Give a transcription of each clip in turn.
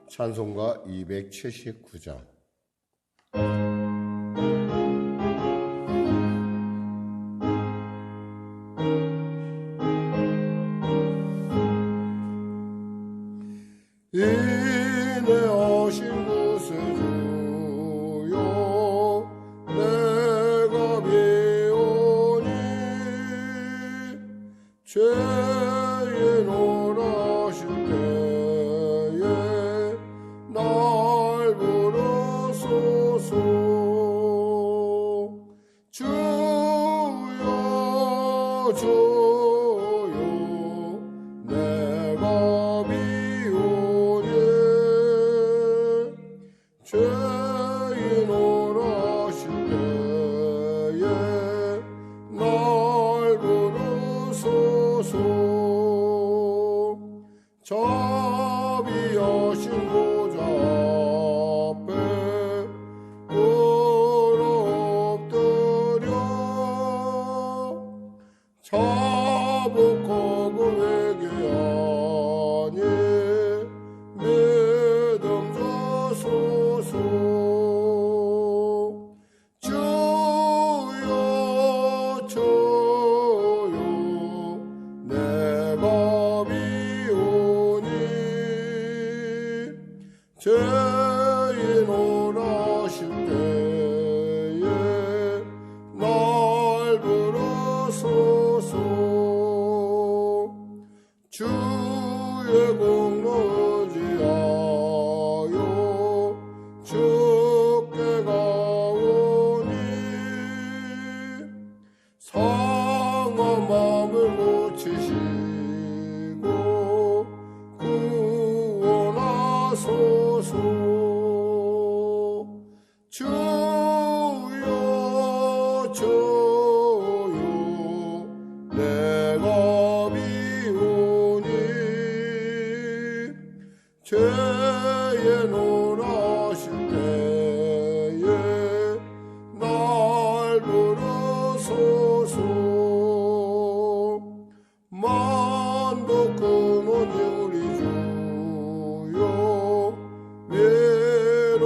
찬송가 279장. 인내하신 구세주여 내가 배우니 죄에 놀라실 때에 날 부르소서. 주여 주여 내가 죄에 놀라실 때에 날 부르소서. 자비하신 보좌 앞에 엎드려 자복하고 회개하니 믿음 주소서. 주여 주여 내가 비오니 죄에 놀라실 때에 날 부르소서. 주의 공로 의지하여 주께 가오니 상한 마음을 고치시고 구원하소서. 주여 주여 내가 비오니 죄에 놀라실 때에 날 부르소서. 만독 근원이 우리 주여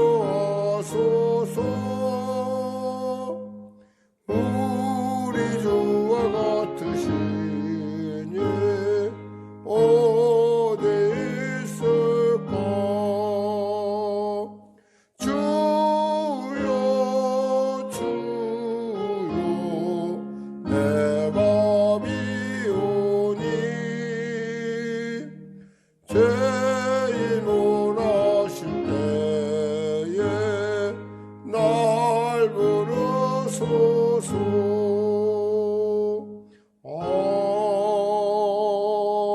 위로하소서. 우리 주와 같으시니 어디 있을까. 주여 주여 내가 비오니 죄에 놀라실 때에 날 부르소서.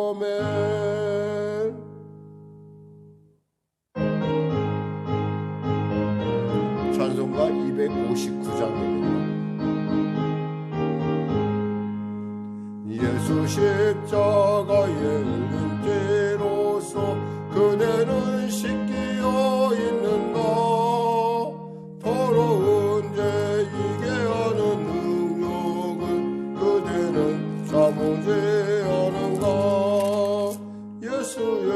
아멘. 찬송가 259장입니다. 예수 십자가의 흘린 피로써 그대는 씻기어 있는가. 더러운 죄 이게 하는 능력을 그대는 사모지 않은가. 예수의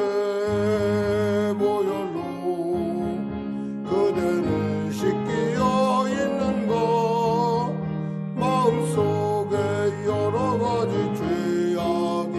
보혈로 그대는 씻기어 있는가. 마음속에 여러 가지 죄악이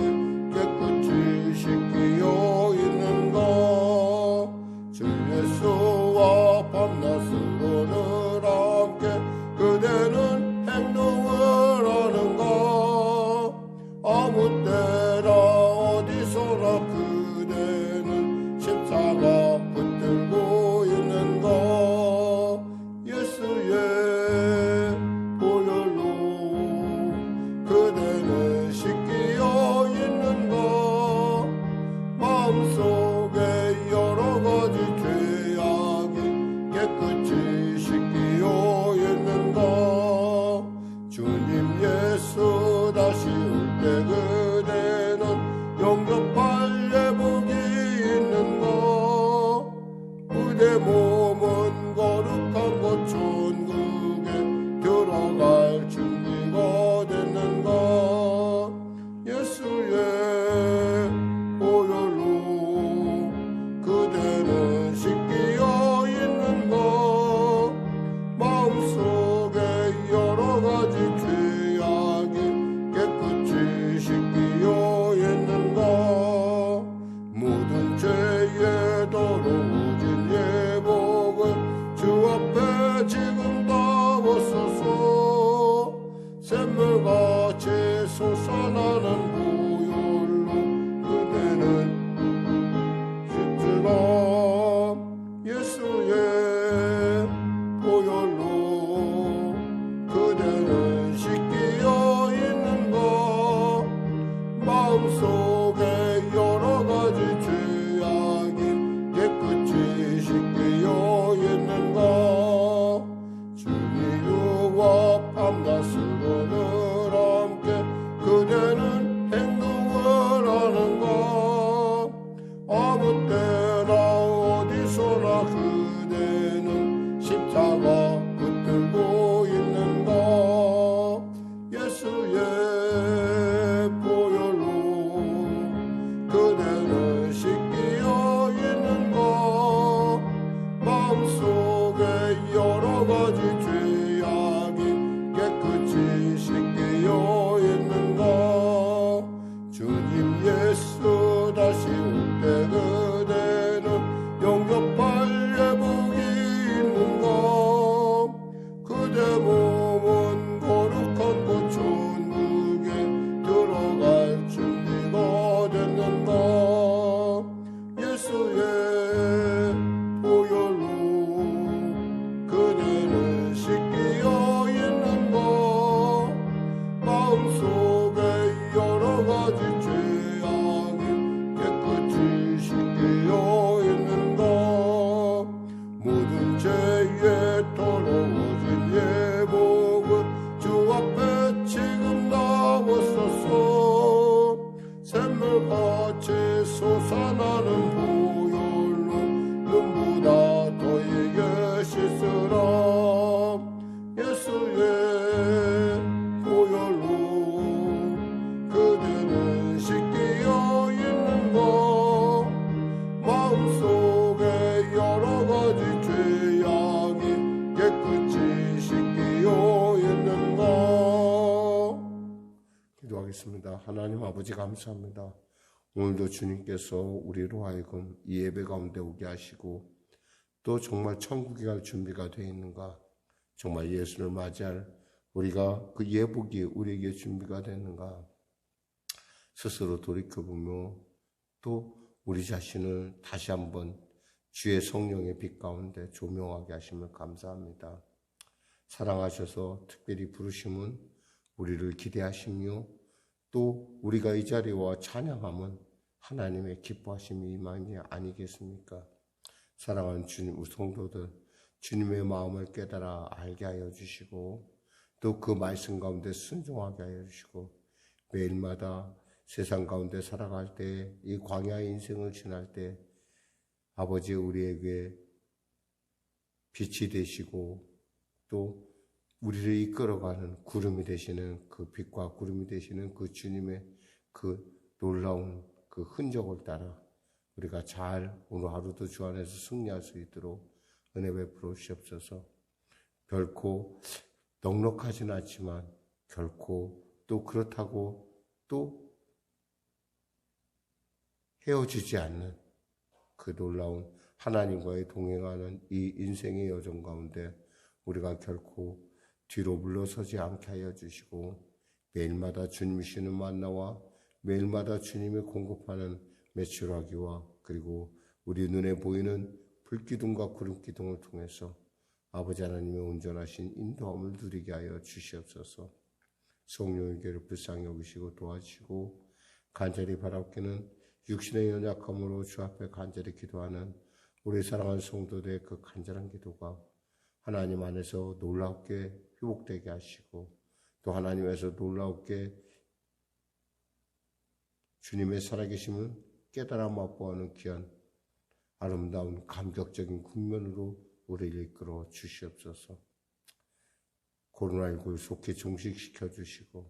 기도하겠습니다. 하나님 아버지 감사합니다. 오늘도 주님께서 우리로 하여금 이 예배 가운데 오게 하시고 또 정말 천국에 갈 준비가 되어 있는가, 정말 예수를 맞이할 우리가 그 예복이 우리에게 준비가 되는가 스스로 돌이켜보며 또 우리 자신을 다시 한번 주의 성령의 빛 가운데 조명하게 하심을 감사합니다. 사랑하셔서 특별히 부르심은 우리를 기대하시며 또 우리가 이 자리에 와 찬양하면 하나님의 기뻐하심이 임함이 아니겠습니까? 사랑하는 주님, 우리 성도들 주님의 마음을 깨달아 알게 하여 주시고 또 그 말씀 가운데 순종하게 하여 주시고 매일마다 세상 가운데 살아갈 때 이 광야의 인생을 지날 때 아버지 우리에게 빛이 되시고 또 우리를 이끌어가는 구름이 되시는 그 빛과 구름이 되시는 그 주님의 그 놀라운 그 흔적을 따라 우리가 잘 오늘 하루도 주 안에서 승리할 수 있도록 은혜 베풀어 주시옵소서. 결코 넉넉하진 않지만 결코 또 그렇다고 또 헤어지지 않는 그 놀라운 하나님과의 동행하는 이 인생의 여정 가운데 우리가 결코 뒤로 물러서지 않게 하여 주시고 매일마다 주님 주시는 만나와 매일마다 주님이 공급하는 메추라기와 그리고 우리 눈에 보이는 불기둥과 구름기둥을 통해서 아버지 하나님의 온전하신 인도함을 누리게 하여 주시옵소서. 성령의 교를 불쌍히 여기시고 도와주시고 간절히 바랍기는 육신의 연약함으로 주 앞에 간절히 기도하는 우리 사랑하는 성도들의 그 간절한 기도가 하나님 안에서 놀랍게 회복되게 하시고 또 하나님에서 놀랍게 주님의 살아계심을 깨달아 맛보아하는 귀한 아름다운 감격적인 국면으로 우리를 이끌어 주시옵소서. 코로나19를 속히 종식시켜 주시고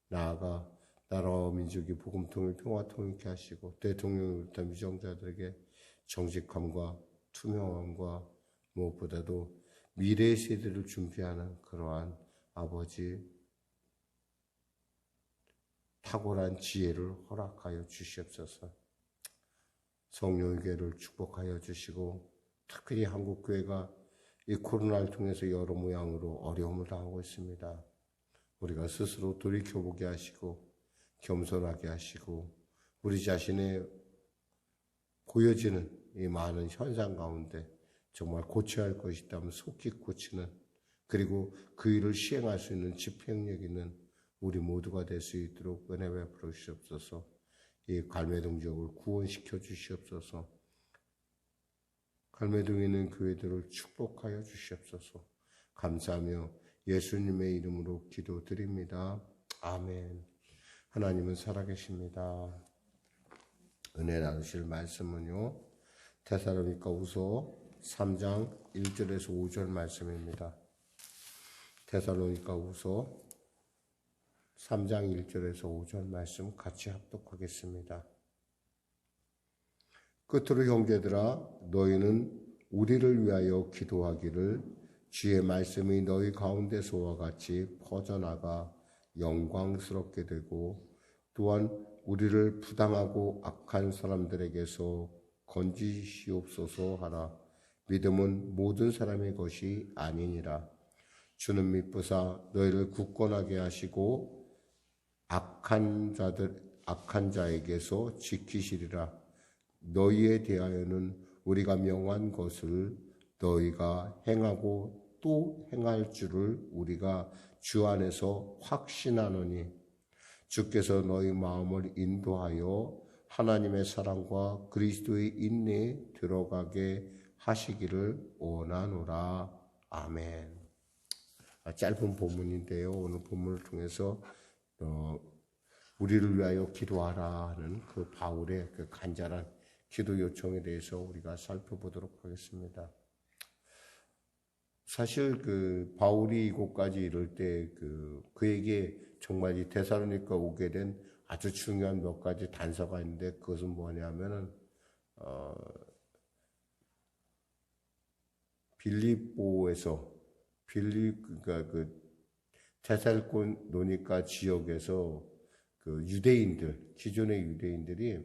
나아가 나라와 민족이 복음통일 평화통일케 하시고 대통령을 비롯한 위정자들에게 정직함과 투명함과 무엇보다도 미래의 세대를 준비하는 그러한 아버지 탁월한 지혜를 허락하여 주시옵소서. 성령의 교회를 축복하여 주시고 특별히 한국교회가 이 코로나를 통해서 여러 모양으로 어려움을 당하고 있습니다. 우리가 스스로 돌이켜보게 하시고 겸손하게 하시고 우리 자신의 보여지는 이 많은 현상 가운데 정말 고쳐야 할 것이 있다면 속히 고치는 그리고 그 일을 시행할 수 있는 집행력 있는 우리 모두가 될 수 있도록 은혜 베풀어 주시옵소서. 이 갈매동 지역을 구원시켜 주시옵소서. 갈매동에 있는 교회들을 축복하여 주시옵소서. 감사하며 예수님의 이름으로 기도드립니다. 아멘. 하나님은 살아계십니다. 은혜 나누실 말씀은요, 데살로니가후서 3장 1절에서 5절 말씀입니다. 데살로니가후서 3장 1절에서 5절 말씀 같이 합독하겠습니다. 끝으로 형제들아 너희는 우리를 위하여 기도하기를 주의 말씀이 너희 가운데서와 같이 퍼져나가 영광스럽게 되고 또한 우리를 부당하고 악한 사람들에게서 건지시옵소서 하라. 믿음은 모든 사람의 것이 아니니라. 주는 미쁘사 너희를 굳건하게 하시고 악한 자에게서 지키시리라. 너희에 대하여는 우리가 명한 것을 너희가 행하고 또 행할 줄을 우리가 주 안에서 확신하노니 주께서 너희 마음을 인도하여 하나님의 사랑과 그리스도의 인내에 들어가게 하시기를 원하노라. 아멘. 짧은 본문인데요. 오늘 본문을 통해서 우리를 위하여 기도하라 하는 그 바울의 그 간절한 기도 요청에 대해서 우리가 살펴보도록 하겠습니다. 사실 그 바울이 이곳까지 이럴 때 그에게 정말 이 데살로니가 오게 된 아주 중요한 몇 가지 단서가 있는데 그것은 뭐냐면은 빌립보에서 그러니까 그 데살로니가 지역에서 그 유대인들, 기존의 유대인들이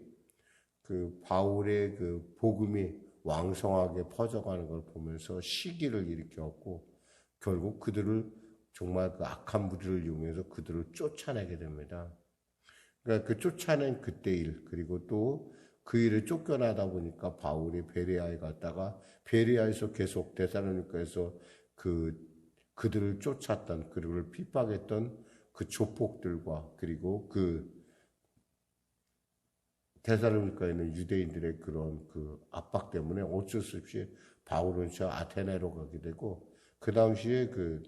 그 바울의 그 복음이 왕성하게 퍼져가는 걸 보면서 시기를 일으켰고 결국 그들을 정말 그 악한 무리를 이용해서 그들을 쫓아내게 됩니다. 그러니까 그 쫓아낸 그때 일, 그리고 또 그 일을 쫓겨나다 보니까 바울이 베레아에 갔다가 베레아에서 계속 데살로니가에서 그들을 쫓았던, 그들을 핍박했던 그 조폭들과 그리고 그 데살로니가에 있는 유대인들의 그런 그 압박 때문에 어쩔 수 없이 바울은 저 아테네로 가게 되고 그 당시에 그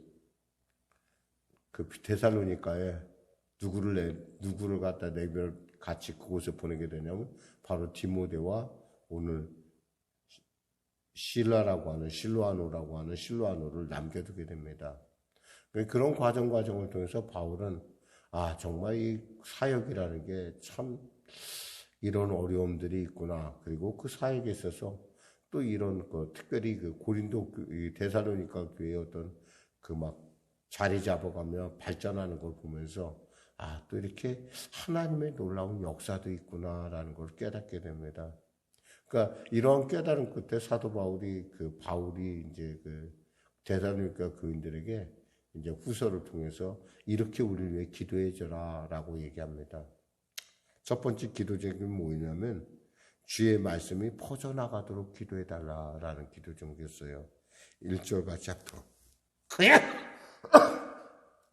데살로니가에 누구를 갖다 내면 같이 그곳에 보내게 되냐면 바로 디모데와 오늘 실로아노라고 하는 실로아노를 남겨두게 됩니다. 그런 과정을 통해서 바울은 정말 이 사역이라는 게 참 이런 어려움들이 있구나. 그리고 그 사역에 있어서 또 이런 특별히 그 고린도 데살로니가 교회의 어떤 그 막 자리 잡아가며 발전하는 걸 보면서 또 이렇게 하나님의 놀라운 역사도 있구나라는 걸 깨닫게 됩니다. 그러니까 이러한 깨달음 끝에 사도 바울이 이제 그 데살로니가 교인들에게 이제 후서를 통해서 이렇게 우리를 위해 기도해줘라라고 얘기합니다. 첫 번째 기도 제목이 뭐냐면 주의 말씀이 퍼져나가도록 기도해달라라는 기도 제목이었어요. 1절 같이 합독.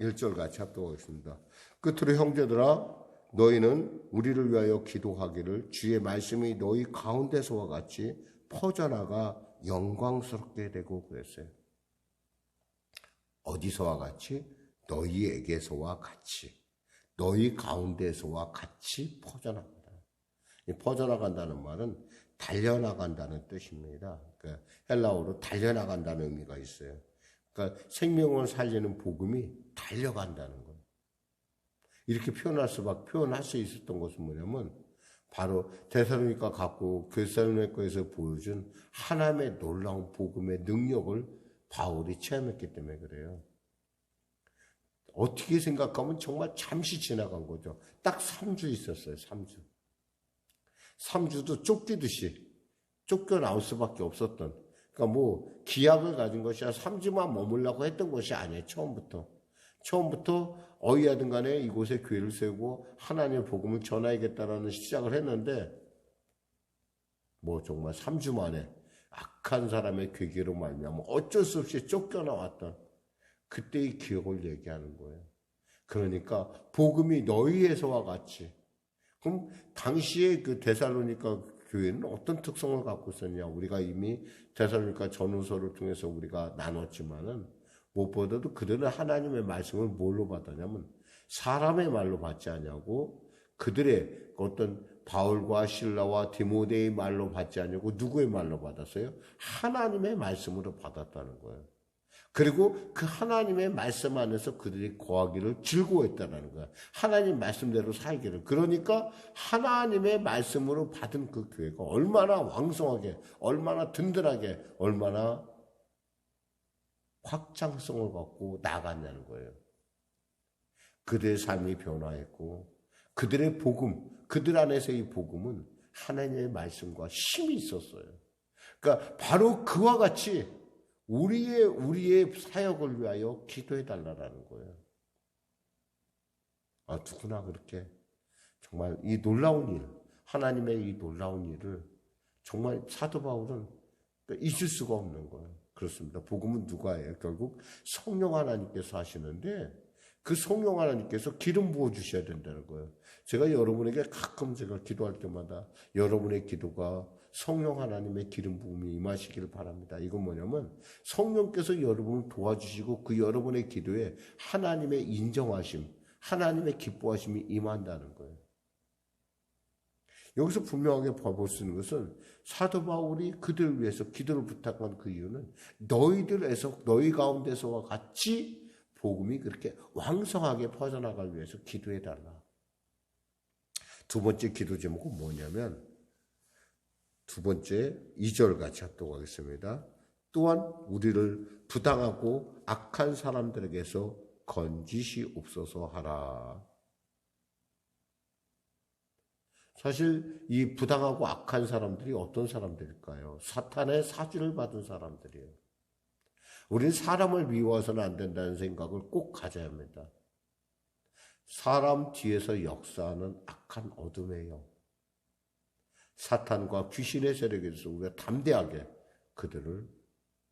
1절 같이 합독하겠습니다. 끝으로 형제들아 너희는 우리를 위하여 기도하기를 주의 말씀이 너희 가운데서와 같이 퍼져나가 영광스럽게 되고 그랬어요. 어디서와 같이? 너희에게서와 같이. 너희 가운데서와 같이 퍼져나간다. 이 퍼져나간다는 말은 달려나간다는 뜻입니다. 그러니까 헬라어로 달려나간다는 의미가 있어요. 그러니까 생명을 살리는 복음이 달려간다는 거예요. 이렇게 표현할 수 있었던 것은 뭐냐면 바로 데살로니가 갖고 데살로니가에서 보여준 하나님의 놀라운 복음의 능력을 바울이 체험했기 때문에 그래요. 어떻게 생각하면 정말 잠시 지나간 거죠. 딱 3주 있었어요. 3주. 3주도 쫓기듯이 쫓겨나올 수밖에 없었던. 그러니까 뭐 기약을 가진 것이 3주만 머물라고 했던 것이 아니에요. 처음부터 어디하든 간에 이곳에 교회를 세우고 하나님의 복음을 전하야겠다라는 시작을 했는데 뭐 정말 3주 만에 악한 사람의 괴계로 말미암아 어쩔 수 없이 쫓겨나왔던 그때의 기억을 얘기하는 거예요. 그러니까 복음이 너희에서와 같이. 그럼 당시에 그 데살로니가 교회는 어떤 특성을 갖고 있었냐? 우리가 이미 데살로니가 전후서를 통해서 우리가 나눴지만은 무엇보다도 그들은 하나님의 말씀을 뭘로 받았냐면 사람의 말로 받지 않냐고 그들의 어떤 바울과 실라와 디모데의 말로 받지 않냐고 누구의 말로 받았어요? 하나님의 말씀으로 받았다는 거예요. 그리고 그 하나님의 말씀 안에서 그들이 거하기를 즐거워했다는 거야. 하나님 말씀대로 살기를. 그러니까 하나님의 말씀으로 받은 그 교회가 얼마나 왕성하게, 얼마나 든든하게, 얼마나 확장성을 갖고 나갔냐는 거예요. 그들의 삶이 변화했고 그들의 복음, 그들 안에서의 복음은 하나님의 말씀과 힘이 있었어요. 그러니까 바로 그와 같이 우리의 사역을 위하여 기도해 달라는 거예요. 누구나 그렇게 정말 이 놀라운 일, 하나님의 이 놀라운 일을 정말 사도 바울은 잊을 수가 없는 거예요. 그렇습니다. 복음은 누가 해요? 결국 성령 하나님께서 하시는데 그 성령 하나님께서 기름 부어 주셔야 된다는 거예요. 제가 여러분에게 가끔 제가 기도할 때마다 여러분의 기도가 성령 하나님의 기름 부음이 임하시기를 바랍니다. 이건 뭐냐면 성령께서 여러분을 도와주시고 그 여러분의 기도에 하나님의 인정하심, 하나님의 기뻐하심이 임한다는 거예요. 여기서 분명하게 볼 수 있는 것은 사도 바울이 그들을 위해서 기도를 부탁한 그 이유는 너희 가운데서와 같이 복음이 그렇게 왕성하게 퍼져나가기 위해서 기도해달라. 두 번째 기도 제목은 뭐냐면 두 번째 2절 같이 합독하겠습니다. 또한 우리를 부당하고 악한 사람들에게서 건지시옵소서 하라. 사실 이 부당하고 악한 사람들이 어떤 사람들일까요? 사탄의 사주를 받은 사람들이에요. 우리는 사람을 미워해서는 안 된다는 생각을 꼭 가져야 합니다. 사람 뒤에서 역사하는 악한 어둠의 영, 사탄과 귀신의 세력에서 우리가 담대하게 그들을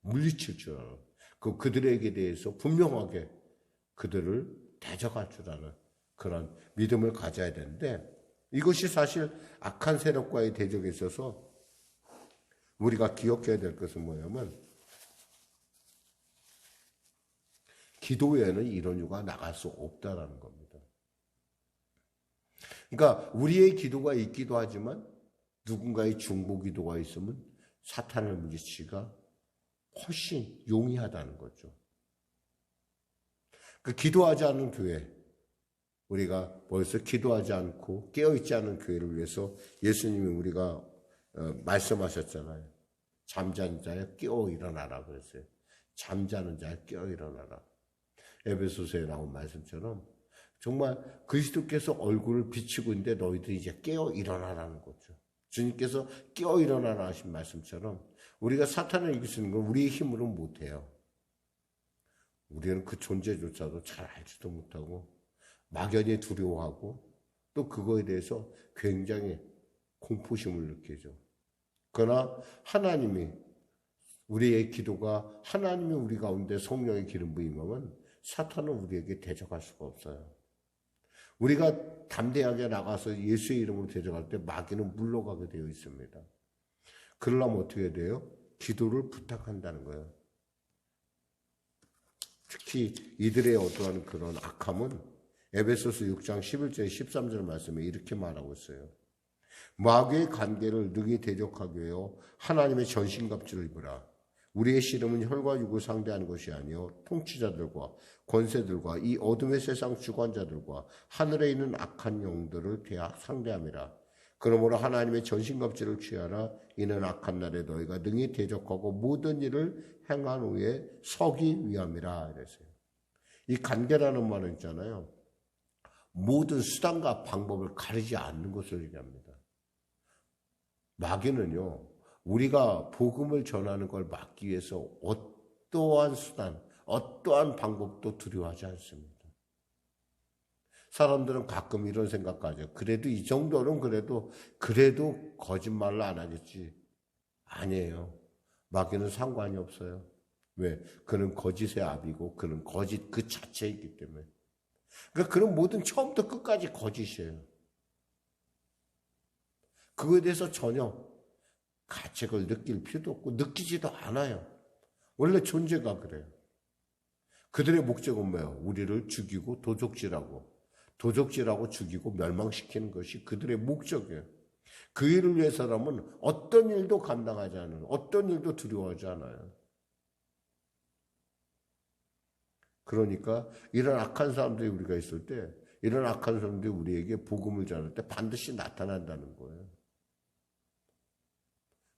물리칠 줄 알아요. 그들에게 대해서 분명하게 그들을 대적할 줄 아는 그런 믿음을 가져야 되는데, 이것이 사실 악한 세력과의 대적에 있어서 우리가 기억해야 될 것은 뭐냐면, 기도 외에는 이런 유가 나갈 수 없다라는 겁니다. 그러니까 우리의 기도가 있기도 하지만 누군가의 중보 기도가 있으면 사탄을 물리치기가 훨씬 용이하다는 거죠. 그 기도하지 않는 교회, 우리가 벌써 기도하지 않고 깨어있지 않은 교회를 위해서 예수님이 우리가 말씀하셨잖아요. 잠자는 자여 깨어 일어나라 그랬어요. 잠자는 자여 깨어 일어나라. 에베소서에 나온 말씀처럼 정말 그리스도께서 얼굴을 비치고 있는데 너희들이 이제 깨어 일어나라는 거죠. 주님께서 깨어 일어나라 하신 말씀처럼 우리가 사탄을 이길 수 있는 건 우리의 힘으로는 못해요. 우리는 그 존재조차도 잘 알지도 못하고 막연히 두려워하고 또 그거에 대해서 굉장히 공포심을 느끼죠. 그러나 하나님이, 우리의 기도가 하나님이 우리 가운데 성령의 기름 부임하면 사탄은 우리에게 대적할 수가 없어요. 우리가 담대하게 나가서 예수의 이름으로 대적할 때 마귀는 물러가게 되어 있습니다. 그러려면 어떻게 돼요? 기도를 부탁한다는 거예요. 특히 이들의 어떠한 그런 악함은 에베소서 6장 11절 13절 말씀에 이렇게 말하고 있어요. 마귀의 관계를 능히 대적하기 위하여 하나님의 전신갑주를 입으라. 우리의 씨름은 혈과 육을 상대하는 것이 아니요 통치자들과 권세들과 이 어둠의 세상 주관자들과 하늘에 있는 악한 영들을 상대함이라. 그러므로 하나님의 전신갑주를 취하라. 이는 악한 날에 너희가 능히 대적하고 모든 일을 행한 후에 서기 위함이라. 이랬어요. 이 관계라는 말은 있잖아요. 모든 수단과 방법을 가리지 않는 것을 얘기합니다. 마귀는요, 우리가 복음을 전하는 걸 막기 위해서 어떠한 수단, 어떠한 방법도 두려워하지 않습니다. 사람들은 가끔 이런 생각까지 해요. 그래도 이 정도는 그래도 거짓말을 안 하겠지. 아니에요. 마귀는 상관이 없어요. 왜? 그는 거짓의 압이고 그는 거짓 그 자체이기 때문에. 그러니까 그런 모든 처음부터 끝까지 거짓이에요. 그거에 대해서 전혀 가책을 느낄 필요도 없고 느끼지도 않아요. 원래 존재가 그래요. 그들의 목적은 뭐예요? 우리를 죽이고 도적질하고 죽이고 멸망시키는 것이 그들의 목적이에요. 그 일을 위해서라면 어떤 일도 감당하지 않아요. 어떤 일도 두려워하지 않아요. 그러니까 이런 악한 사람들이 우리가 있을 때, 이런 악한 사람들이 우리에게 복음을 전할 때 반드시 나타난다는 거예요.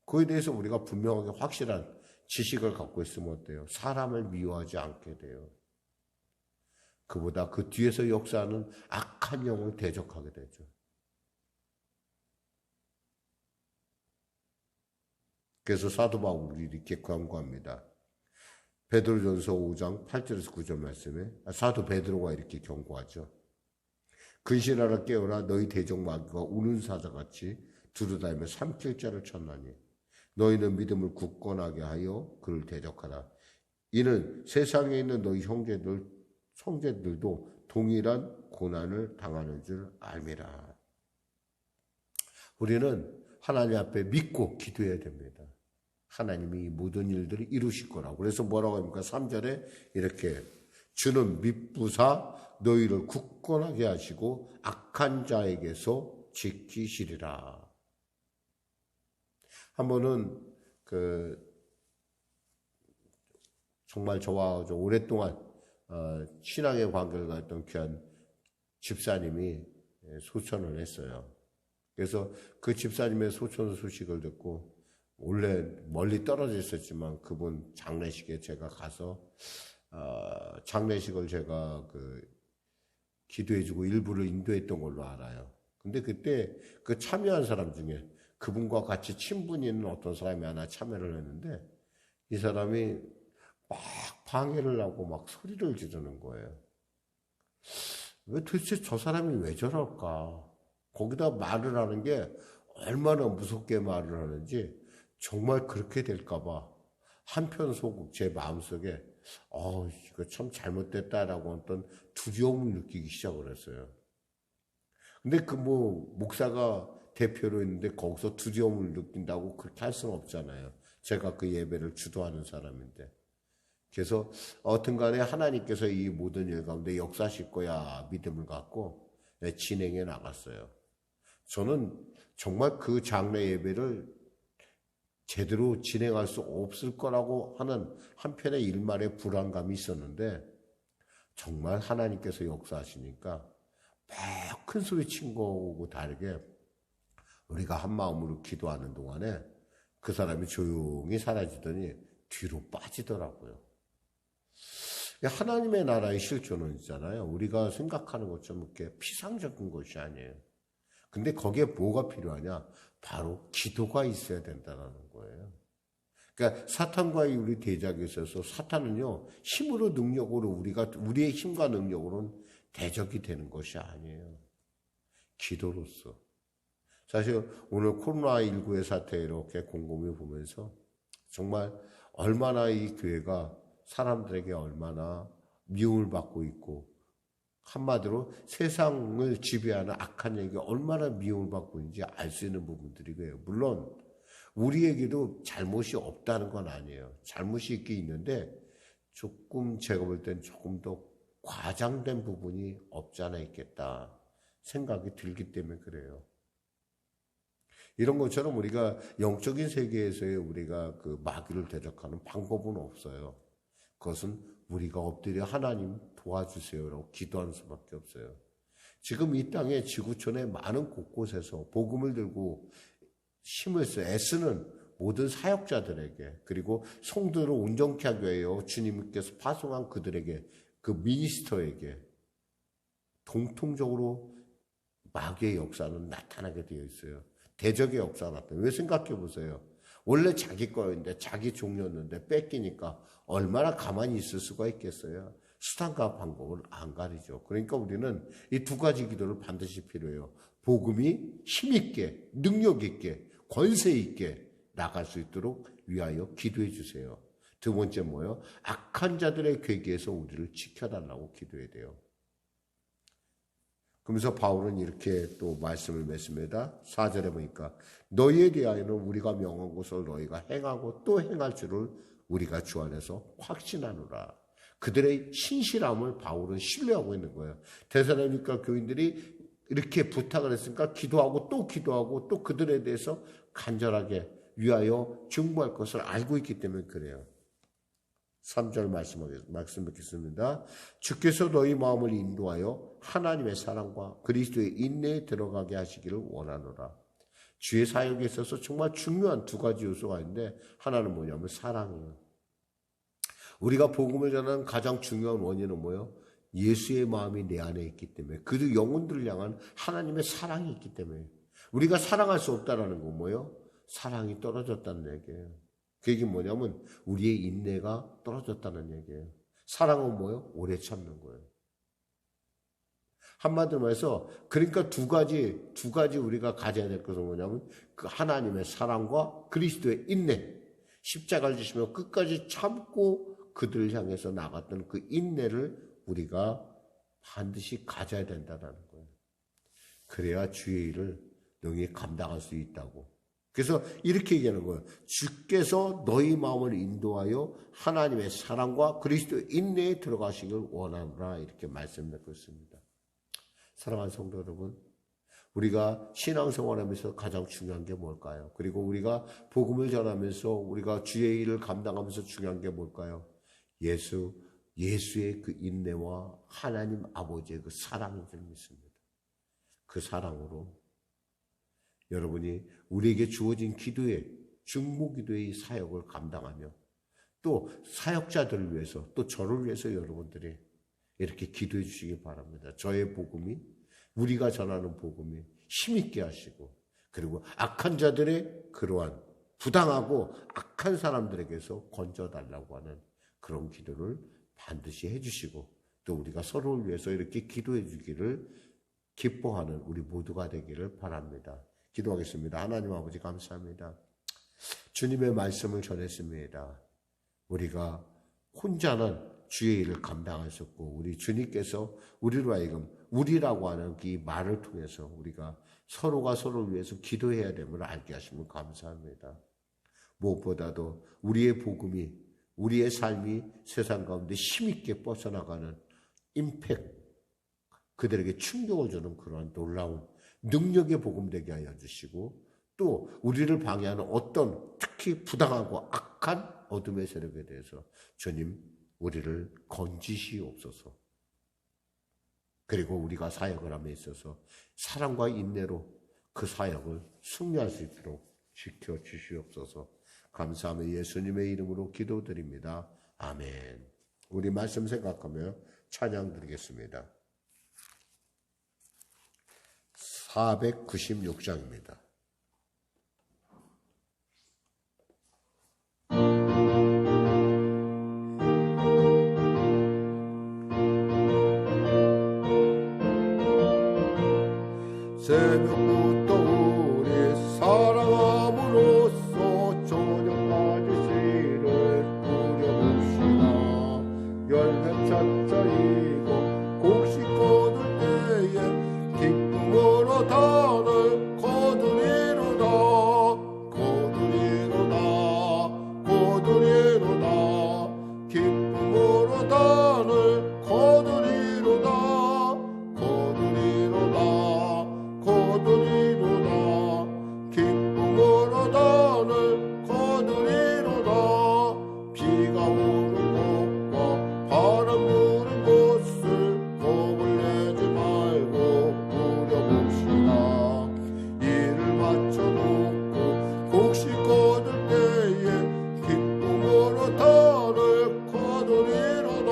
그에 대해서 우리가 분명하게 확실한 지식을 갖고 있으면 어때요? 사람을 미워하지 않게 돼요. 그보다 그 뒤에서 역사하는 악한 영을 대적하게 되죠. 그래서 사도 바울이 이렇게 경고합니다. 베드로전서 5장 8절에서 9절 말씀에 사도 베드로가 이렇게 경고하죠. 근신하라 깨어라. 너희 대적 마귀가 우는 사자같이 두루다니며 삼킬 자를 찾나니 너희는 믿음을 굳건하게 하여 그를 대적하라. 이는 세상에 있는 너희 형제들도 동일한 고난을 당하는 줄 알미라. 우리는 하나님 앞에 믿고 기도해야 됩니다. 하나님이 모든 일들을 이루실 거라고. 그래서 뭐라고 합니까? 3절에 이렇게 주는 믿부사 너희를 굳건하게 하시고 악한 자에게서 지키시리라. 한 번은 정말 저와 오랫동안 신앙의 관계를 가졌던 귀한 집사님이 소천을 했어요. 그래서 그 집사님의 소천 소식을 듣고 원래 멀리 떨어져 있었지만 그분 장례식에 제가 가서 장례식을 제가 기도해주고 일부를 인도했던 걸로 알아요. 근데 그때 그 참여한 사람 중에 그분과 같이 친분이 있는 어떤 사람이 하나 참여를 했는데 이 사람이 막 방해를 하고 막 소리를 지르는 거예요. 왜 도대체 저 사람이 왜 저럴까? 거기다 말을 하는 게 얼마나 무섭게 말을 하는지 정말 그렇게 될까봐 한편 속제 마음속에 이거 참 잘못됐다라고 어떤 두려움을 느끼기 시작을 했어요. 근데 그 목사가 대표로 있는데 거기서 두려움을 느낀다고 그렇게 할 수는 없잖아요. 제가 그 예배를 주도하는 사람인데. 그래서 어떤 간에 하나님께서 이 모든 일 가운데 역사하실 거야 믿음을 갖고 진행해 나갔어요. 저는 정말 그 장례 예배를 제대로 진행할 수 없을 거라고 하는 한편의 일말의 불안감이 있었는데 정말 하나님께서 역사하시니까 막 큰 소리 친 거하고 다르게 우리가 한 마음으로 기도하는 동안에 그 사람이 조용히 사라지더니 뒤로 빠지더라고요. 하나님의 나라의 실존은 있잖아요. 우리가 생각하는 것처럼 이렇게 피상적인 것이 아니에요. 근데 거기에 뭐가 필요하냐? 바로 기도가 있어야 된다는 거예요. 그러니까 사탄과의 우리 대적에 있어서 사탄은요, 힘으로 능력으로 우리의 힘과 능력으로는 대적이 되는 것이 아니에요. 기도로서. 사실 오늘 코로나19의 사태 이렇게 곰곰이 보면서 정말 얼마나 이 교회가 사람들에게 얼마나 미움을 받고 있고 한마디로 세상을 지배하는 악한 얘기 얼마나 미움을 받고 있는지 알 수 있는 부분들이고요. 물론 우리에게도 잘못이 없다는 건 아니에요. 잘못이 있긴 있는데 조금 제가 볼 땐 조금 더 과장된 부분이 없지 않아 있겠다 생각이 들기 때문에 그래요. 이런 것처럼 우리가 영적인 세계에서의 우리가 그 마귀를 대적하는 방법은 없어요. 그것은 우리가 엎드려 하나님 도와주세요라고 기도하는 수밖에 없어요. 지금 이 땅의 지구촌의 많은 곳곳에서 복음을 들고 힘을 써 애쓰는 모든 사역자들에게 그리고 성도를 온전케 하기 위하여 주님께서 파송한 그들에게 그 미니스터에게 공통적으로 마귀의 역사는 나타나게 되어 있어요. 대적의 역사가 나타나요. 왜 생각해 보세요. 원래 자기 거였는데 자기 종이었는데 뺏기니까 얼마나 가만히 있을 수가 있겠어요. 수단과 방법을 안 가리죠. 그러니까 우리는 이 두 가지 기도를 반드시 필요해요. 복음이 힘있게 능력있게 권세있게 나갈 수 있도록 위하여 기도해 주세요. 두 번째 뭐예요? 악한 자들의 괴계에서 우리를 지켜달라고 기도해야 돼요. 그러면서 바울은 이렇게 또 말씀을 맺습니다. 4절에 보니까 너희에 대하여는 우리가 명한 것을 너희가 행하고 또 행할 줄을 우리가 주 안에서 확신하노라. 그들의 신실함을 바울은 신뢰하고 있는 거예요. 데살로니가 교인들이 이렇게 부탁을 했으니까 기도하고 또 그들에 대해서 간절하게 위하여 중보할 것을 알고 있기 때문에 그래요. 3절 말씀 뵙겠습니다. 주께서 너희 마음을 인도하여 하나님의 사랑과 그리스도의 인내에 들어가게 하시기를 원하노라. 주의 사역에 있어서 정말 중요한 두 가지 요소가 있는데 하나는 뭐냐면 사랑이에요. 우리가 복음을 전하는 가장 중요한 원인은 뭐예요? 예수의 마음이 내 안에 있기 때문에 그 영혼들을 향한 하나님의 사랑이 있기 때문에 우리가 사랑할 수 없다는 건 뭐예요? 사랑이 떨어졌다는 얘기예요. 그 얘기는 뭐냐면 우리의 인내가 떨어졌다는 얘기예요. 사랑은 뭐예요? 오래 참는 거예요. 한마디로 말해서 그러니까 두 가지 우리가 가져야 될 것은 뭐냐면 그 하나님의 사랑과 그리스도의 인내. 십자가를 지시며 끝까지 참고 그들을 향해서 나갔던 그 인내를 우리가 반드시 가져야 된다는 거예요. 그래야 주의 일을 능히 감당할 수 있다고. 그래서 이렇게 얘기하는 거예요. 주께서 너희 마음을 인도하여 하나님의 사랑과 그리스도의 인내에 들어가시길 원하노라 이렇게 말씀드리고 있습니다. 사랑하는 성도 여러분, 우리가 신앙생활하면서 가장 중요한 게 뭘까요? 그리고 우리가 복음을 전하면서 우리가 주의 일을 감당하면서 중요한 게 뭘까요? 예수의 그 인내와 하나님 아버지의 그 사랑인 줄 믿습니다. 그 사랑으로 여러분이 우리에게 주어진 기도의 중보기도의 사역을 감당하며 또 사역자들을 위해서 또 저를 위해서 여러분들이 이렇게 기도해 주시기 바랍니다. 저의 복음이 우리가 전하는 복음이 힘있게 하시고, 그리고 악한 자들의 그러한 부당하고 악한 사람들에게서 건져달라고 하는 그런 기도를 반드시 해주시고, 또 우리가 서로를 위해서 이렇게 기도해 주기를 기뻐하는 우리 모두가 되기를 바랍니다. 기도하겠습니다. 하나님 아버지 감사합니다. 주님의 말씀을 전했습니다. 우리가 혼자는 주의 일을 감당할 수 없고, 우리 주님께서 우리로 하여금 우리라고 하는 이 말을 통해서 우리가 서로가 서로를 위해서 기도해야 됨을 알게 하시면 감사합니다. 무엇보다도 우리의 복음이, 우리의 삶이 세상 가운데 힘있게 뻗어나가는 임팩트, 그들에게 충격을 주는 그러한 놀라운 능력의 복음 되게 하여 주시고, 또 우리를 방해하는 어떤 특히 부당하고 악한 어둠의 세력에 대해서 주님 우리를 건지시옵소서. 그리고 우리가 사역을 함에 있어서 사랑과 인내로 그 사역을 승리할 수 있도록 지켜주시옵소서. 감사하며 예수님의 이름으로 기도드립니다. 아멘. 우리 말씀 생각하며 찬양 드리겠습니다. 496장입니다. 새벽부터 우리 사랑함으로써 저녁까지 씨를 뿌려봅시다. 열매 차차이고 곡식 거둘 때에 기쁨으로 단을 거두리로다. 거두리로다. 거두리로다. 기쁨으로 단을 거두리로다. 거두리로다. 거두리로다. 기쁨으로 단을 거두리로다. 비가 오는 곳과 바람 부는 곳을 겁을 내지 말고 뿌려봅시다. 이를 맞춰놓고 곡식 거둘 때에 기쁨으로 단을 거두리로다.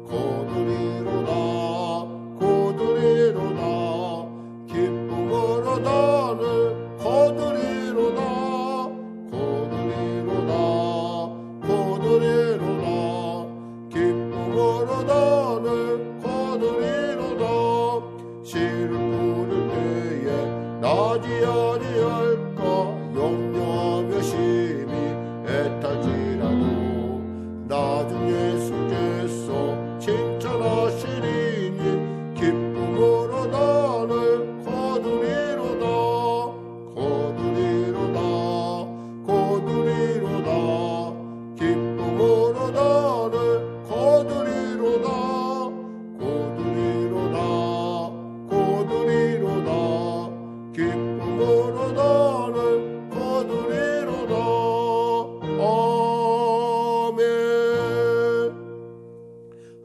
거두리로다. 거두리로다. 기쁨으로 단을 거두리로다. 거두리로다. 거두리로다. 기쁨으로 단을 거두리로다. 씨를 뿌릴 때에 나지 아니할까 염려하며 심히 애탈지라도 나중 예수께서 칭찬하시리니 기쁨으로 단을 거두리로다. 거두리로다. 거두리로다. 기쁨으로 단을 거두리로다. 거두리로다. 거두리로다. 기쁨으로 단을 거두리로다. 아멘.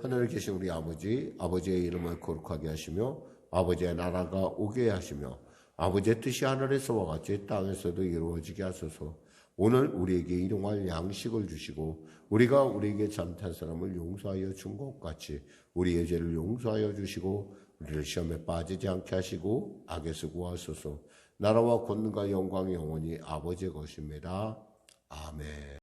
하늘에 계신 우리 아버지, 아버지의 이름을 거룩하게 하시며 아버지의 나라가 오게 하시며 아버지의 뜻이 하늘에서와 같이 땅에서도 이루어지게 하소서. 오늘 우리에게 일용할 양식을 주시고 우리가 우리에게 잘못한 사람을 용서하여 준 것 같이 우리의 죄를 용서하여 주시고 우리를 시험에 빠지지 않게 하시고 악에서 구하소서. 나라와 권능과 영광이 영원히 아버지의 것입니다. 아멘.